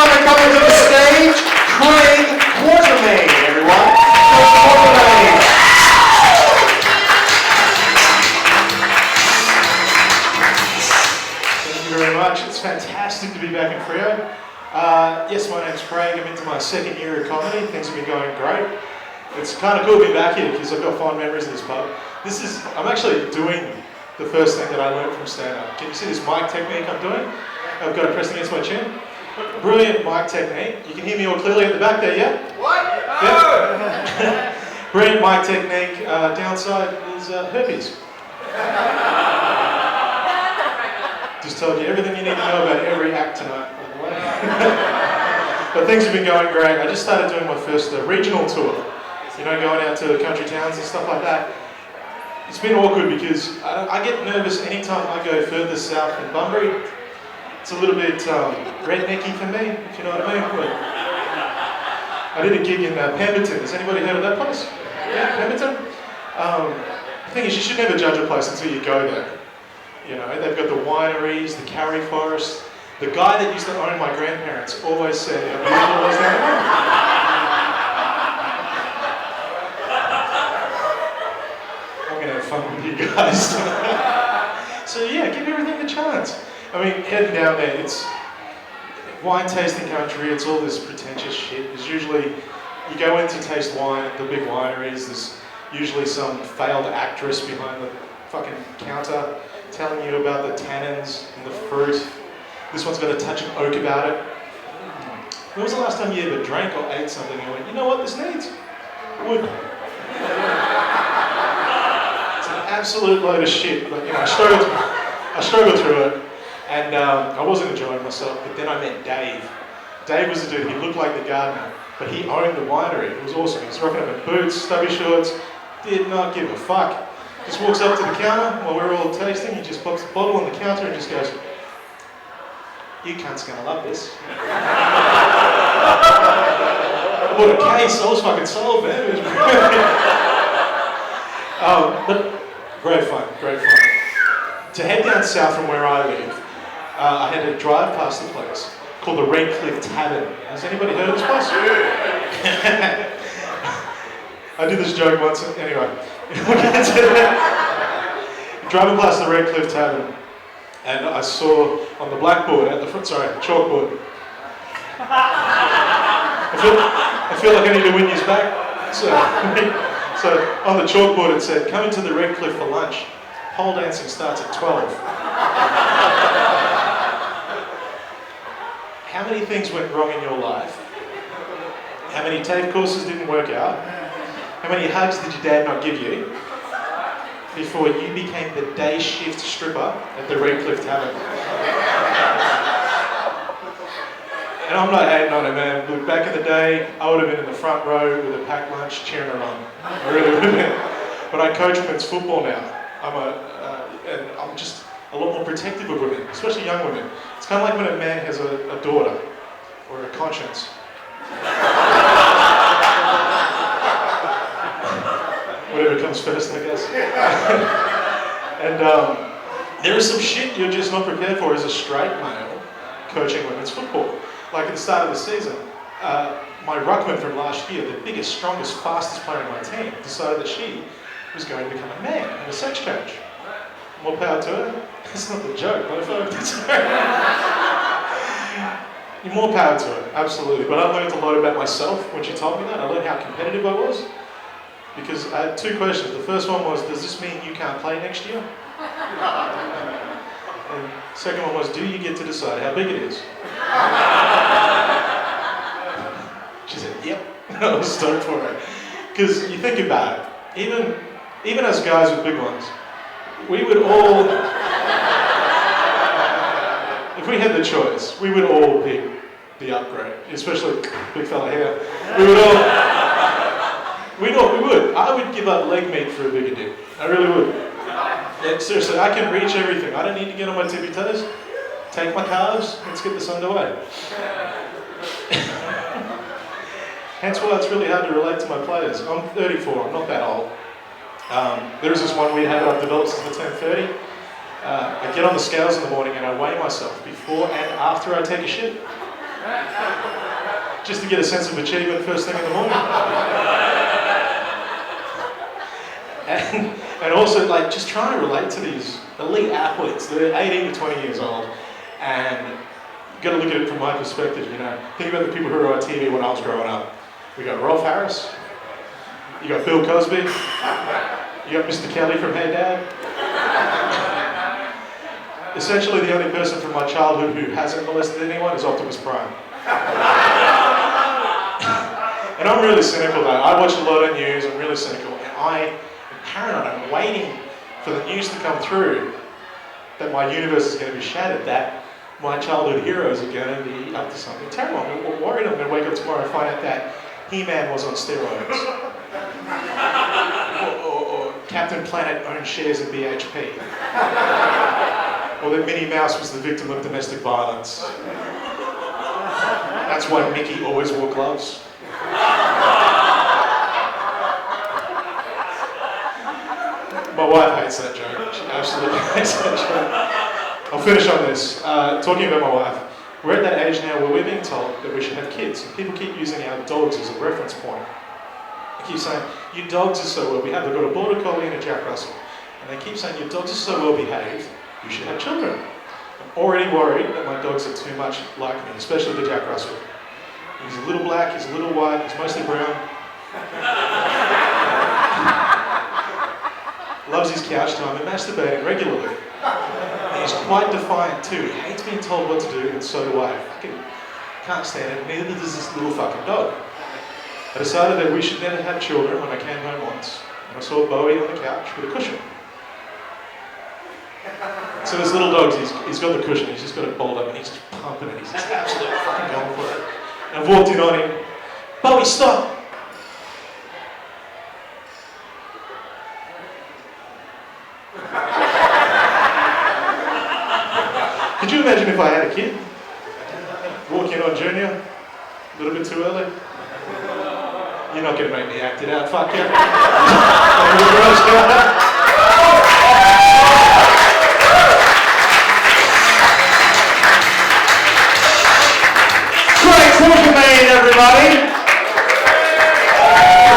welcome coming to the stage, Quartermaine, everyone. Quartermaine. Thank you very much. It's fantastic to be back in Freo. Yes, my name's Craig. I'm into my second year of comedy. Things have been going great. It's kind of cool to be back here because I've got fond memories of this pub. I'm actually doing the first thing that I learned from stand-up. Can you see this mic technique I'm doing? I've got it pressed against my chin. Brilliant mic technique. You can hear me all clearly at the back there, yeah? What? Yeah. Brilliant mic technique. Downside is herpes. Just told you everything you need to know about every act tonight, by the way. But things have been going great. I just started doing my first regional tour. You know, going out to country towns and stuff like that. It's been awkward because I get nervous anytime I go further south than Bunbury. It's a little bit rednecky for me, if you know what I mean. But I did a gig in Pemberton. Has anybody heard of that place? Yeah, Pemberton? The thing is, you should never judge a place until you go there. You know, they've got the wineries, the carry forest. The guy that used to own my grandparents always said how beautiful it was down there. Fun with you guys. So yeah, give everything a chance. I mean, heading down there, it's wine tasting country, it's all this pretentious shit. There's usually, you go in to taste wine at the big wineries, there's usually some failed actress behind the fucking counter telling you about the tannins and the fruit. This one's got a touch of oak about it. When was the last time you ever drank or ate something and you went, you know what this needs? Wood. Absolute load of shit. But, you know, I struggled through it, and I wasn't enjoying myself. But then I met Dave. Dave was the dude. He looked like the gardener, but he owned the winery. It was awesome. He was rocking up in boots, stubby shorts. Did not give a fuck. Just walks up to the counter while we're all tasting. He just pops the bottle on the counter and just goes, "You cunts gonna love this." I bought a case. I was fucking sold, man. It was but great fun, great fun. To head down south from where I live, I had to drive past a place called the Red Cliff Tavern. Has anybody heard of this place? I did this joke once, anyway. Driving past the Red Cliff Tavern, and I saw on the blackboard at the front, chalkboard. I feel like I need to win you back. So on the chalkboard it said, "Coming to the Red Cliff for lunch. Pole dancing starts at 12. How many things went wrong in your life? How many TAFE courses didn't work out? How many hugs did your dad not give you before you became the day shift stripper at the Red Cliff Tavern?" And I'm not hating on it, man. Look, back in the day, I would have been in the front row with a packed lunch cheering her on. I really would have been. But I coach women's football now. And I'm just a lot more protective of women, especially young women. It's kind of like when a man has a daughter or a conscience. Whatever comes first, I guess. And there is some shit you're just not prepared for as a straight male coaching women's football. Like at the start of the season, my ruckman from last year, the biggest, strongest, fastest player on my team, decided that she was going to become a man and a sex coach. More power to her. That's not the joke, motherfucker. More power to her, absolutely. But I learned a lot about myself when she told me that. I learned how competitive I was. Because I had two questions. The first one was, does this mean you can't play next year? And the second one was, do you get to decide how big it is? She said, yep. I was stoked for her. Because you think about it, even us guys with big ones, we would all, if we had the choice, we would all pick the upgrade, especially big fella here. We would. I would give up leg meat for a bigger dick. I really would. Yeah, seriously, I can reach everything. I don't need to get on my tippy toes. Take my calves, let's get this underway. Hence why it's really hard to relate to my players. I'm 34, I'm not that old. There is this one weird habit I've developed since I turned 30. I get on the scales in the morning and I weigh myself before and after I take a shit. just to get a sense of achievement first thing in the morning. And also, like, just trying to relate to these elite athletes. They're 18 to 20 years old, and you've got to look at it from my perspective, you know. Think about the people who were on TV when I was growing up. We got Rolf Harris, you got Bill Cosby, you got Mr. Kelly from Hey Dad. Essentially, the only person from my childhood who hasn't molested anyone is Optimus Prime. And I'm really cynical though. I watch a lot of news, I'm really cynical, and I am paranoid. I'm waiting for the news to come through that my universe is going to be shattered, that my childhood heroes are going to be up to something terrible. I'm worried I'm going to wake up tomorrow and find out that He-Man was on steroids. or Captain Planet owned shares in BHP. Or that Minnie Mouse was the victim of domestic violence. That's why Mickey always wore gloves. My wife hates that joke. She absolutely hates that joke. I'll finish on this. Talking about my wife. We're at that age now where we're being told that we should have kids. And people keep using our dogs as a reference point. They keep saying, your dogs are so well behaved. They've got a Border Collie and a Jack Russell. And they keep saying, your dogs are so well behaved, you should have children. I'm already worried that my dogs are too much like me, especially the Jack Russell. He's a little black, he's a little white, he's mostly brown. Loves his couch time and masturbating regularly. And he's quite defiant too. He hates being told what to do, and so do I. Fucking can't stand it, neither does this little fucking dog. I decided that we should never have children when I came home once, and I saw Bowie on the couch with a cushion. So this little dog, he's got the cushion, he's just got it balled up, and he's just pumping it, he's just absolutely fucking going for it. And I've walked in on him, Bowie, stop! Could you imagine if I had a kid? Walk in on Junior, a little bit too early? You're not going to make me act it out, fuck you.